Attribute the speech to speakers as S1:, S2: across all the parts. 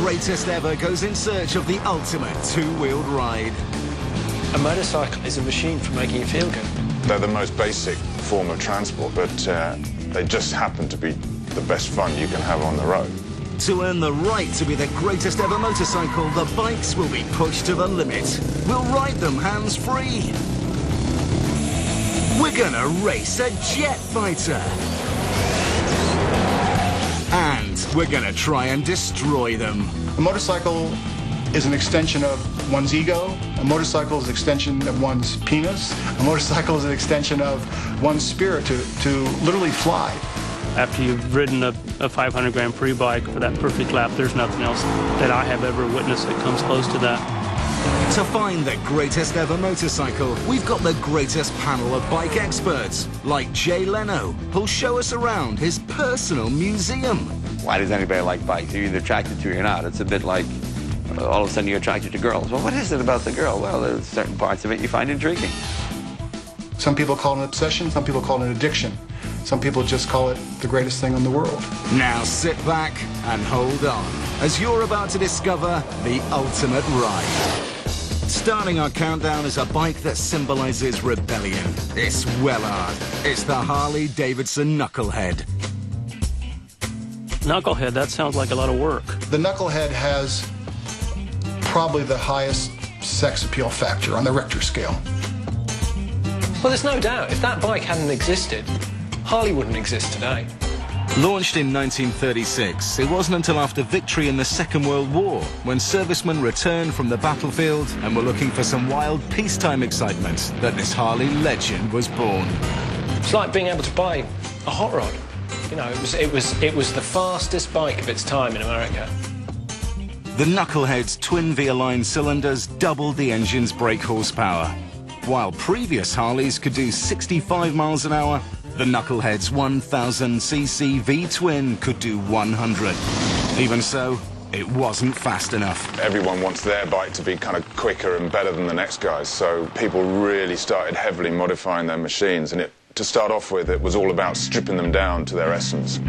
S1: greatest ever goes in search of the ultimate two-wheeled ride.
S2: A motorcycle is a machine for making you feel good.
S3: They're the most basic form of transport, but they just happen to be the best fun you can have on the road.
S1: To earn the right to be the greatest ever motorcycle, the bikes will be pushed to the limit. We'll ride them hands-free. We're gonna race a jet fighter. And we're gonna try and destroy them.
S4: A motorcycle is an extension of one's ego. A motorcycle is an extension of one's penis. A motorcycle is an extension of one's spirit to literally fly.
S5: After you've ridden a 500 Grand Prix bike for that perfect lap, there's nothing else that I have ever witnessed that comes close to that.
S1: To find the greatest ever motorcycle, we've got the greatest panel of bike experts, like Jay Leno, who'll show us around his personal museum.
S6: Why does anybody like bikes? You're either attracted to it or you're not. It's a bit like all of a sudden you're attracted to girls. Well, what is it about the girl? Well, there's certain parts of it you find intriguing.
S4: Some people call it an obsession, some people call it an addiction. Some people just call it the greatest thing in the world.
S1: Now sit back and hold on, as you're about to discover the ultimate ride. Starting our countdown is a bike that symbolizes rebellion. It's Wellard. It's the Harley-Davidson Knucklehead.
S5: Knucklehead, that sounds like a lot of work.
S4: The Knucklehead has probably the highest sex appeal factor on the Richter scale.
S2: Well, there's no doubt, if that bike hadn't existed, Harley wouldn't exist today.
S1: Launched in 1936, it wasn't until after victory in the Second World War when servicemen returned from the battlefield and were looking for some wild peacetime excitement that this Harley legend was born.
S2: It's like being able to buy a hot rod. You know, it was the fastest bike of its time in America.
S1: The Knucklehead's twin V-align cylinders doubled the engine's brake horsepower. While previous Harleys could do 65 miles an hour, the Knucklehead's 1000cc V-twin could do 100. Even so, it wasn't fast enough.
S3: Everyone wants their bike to be kind of quicker and better than the next guy's, so people really started heavily modifying their machines, and to start off with, it was all about stripping them down to their essence.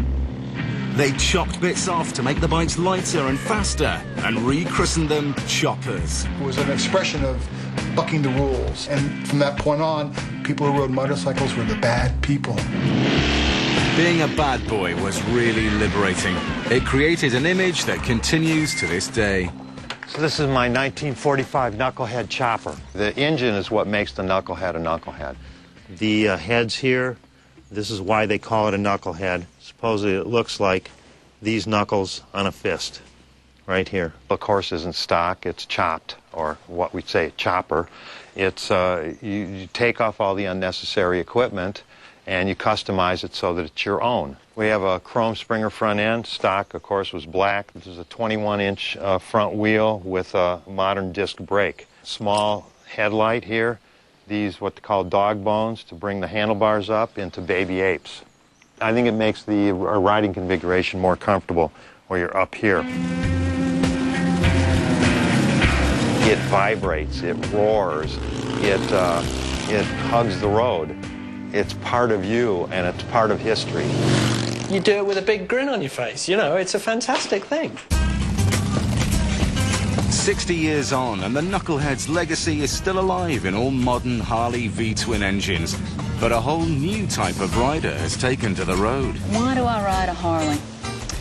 S1: They chopped bits off to make the bikes lighter and faster, and rechristened them choppers.
S4: It was an expression of bucking the rules, and from that point on, people who rode motorcycles were the bad people.
S1: Being a bad boy was really liberating. It created an image that continues to this day.
S7: So this is my 1945 Knucklehead chopper. The engine is what makes the Knucklehead a Knucklehead. The heads here, this is why they call it a Knucklehead. Supposedly it looks like these knuckles on a fist, right here. Of course, isn't stock, it's chopped, or what we'd say, chopper. It's, you take off all the unnecessary equipment and you customize it so that it's your own. We have a chrome Springer front end. Stock, of course, was black. This is a 21-inch front wheel with a modern disc brake. Small headlight here. These what they call dog bones to bring the handlebars up into baby apes. I think it makes the riding configuration more comfortable where you're up here. It vibrates, it roars, it hugs the road. It's part of you and it's part of history.
S2: You do it with a big grin on your face, you know, it's a fantastic thing.
S1: 60 years on, and the Knucklehead's legacy is still alive in all modern Harley V-twin engines. But a whole new type of rider has taken to the road.
S8: Why do I ride a Harley?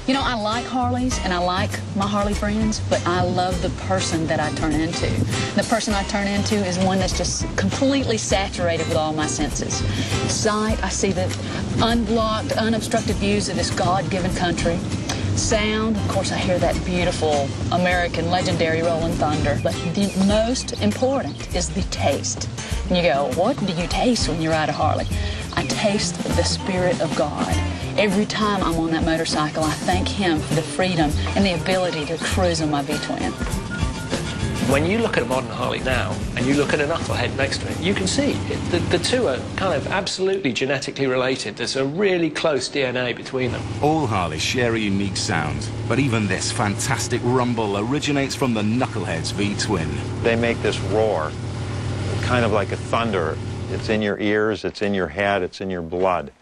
S8: You know, I like Harleys and I like my Harley friends, but I love the person that I turn into. The person I turn into is one that's just completely saturated with all my senses. Sight, I see the unblocked, unobstructed views of this God-given country. Sound, of course, I hear that beautiful American legendary rolling thunder. But the most important is the taste. And you go, what do you taste when you ride a Harley? I taste the Spirit of God. Every time I'm on that motorcycle, I thank Him for the freedom and the ability to cruise on my V-twin.
S2: When you look at a modern Harley now, and you look at a Knucklehead next to it, you can see the two are kind of absolutely genetically related. There's a really close DNA between them.
S1: All Harleys share a unique sound, but even this fantastic rumble originates from the Knucklehead's V-twin.
S7: They make this roar, kind of like a thunder. It's in your ears, it's in your head, it's in your blood.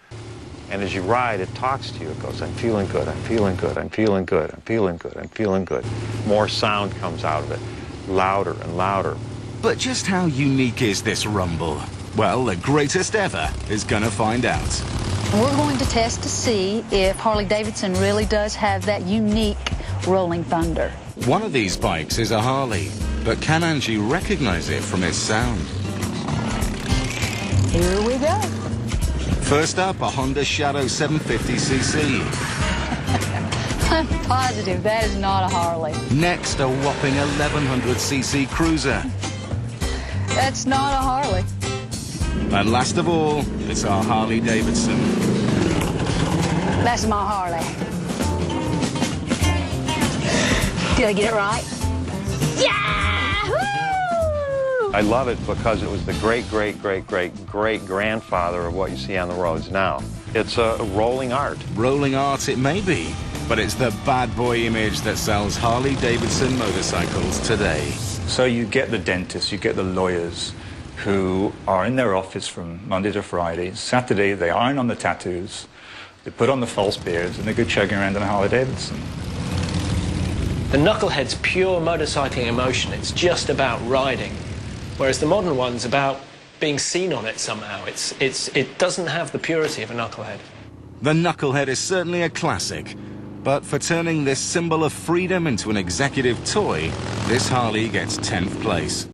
S7: And as you ride, it talks to you. It goes, I'm feeling good, I'm feeling good, I'm feeling good, I'm feeling good, I'm feeling good. More sound comes out of it, louder and louder.
S1: But just how unique is this rumble? Well, the greatest ever is gonna find out.
S8: We're going to test to see if Harley-Davidson really does have that unique rolling thunder.
S1: One of these bikes is a Harley, but can Angie recognize it from its sound?
S8: Here we go.
S1: First up, a Honda Shadow 750cc.
S8: I'm positive that is not a Harley.
S1: Next, a whopping 1100cc Cruiser.
S8: That's not a Harley.
S1: And last of all, it's our Harley-Davidson.
S8: That's my Harley. Did I get it right? Yeah! Woo!
S7: I love it because it was the great-great-great-great-great-grandfather of what you see on the roads now. It's a rolling art.
S1: Rolling art it may be, but it's the bad boy image that sells Harley-Davidson motorcycles today.
S9: So you get the dentists, you get the lawyers who are in their office from Monday to Friday. Saturday, they iron on the tattoos, they put on the false beards, and they go chugging around in a Harley-Davidson.
S2: The knucklehead's pure motorcycling emotion. It's just about riding, whereas the modern one's about being seen on it somehow. It doesn't have the purity of a knucklehead.
S1: The knucklehead is certainly a classic, but for turning this symbol of freedom into an executive toy, this Harley gets 10th place.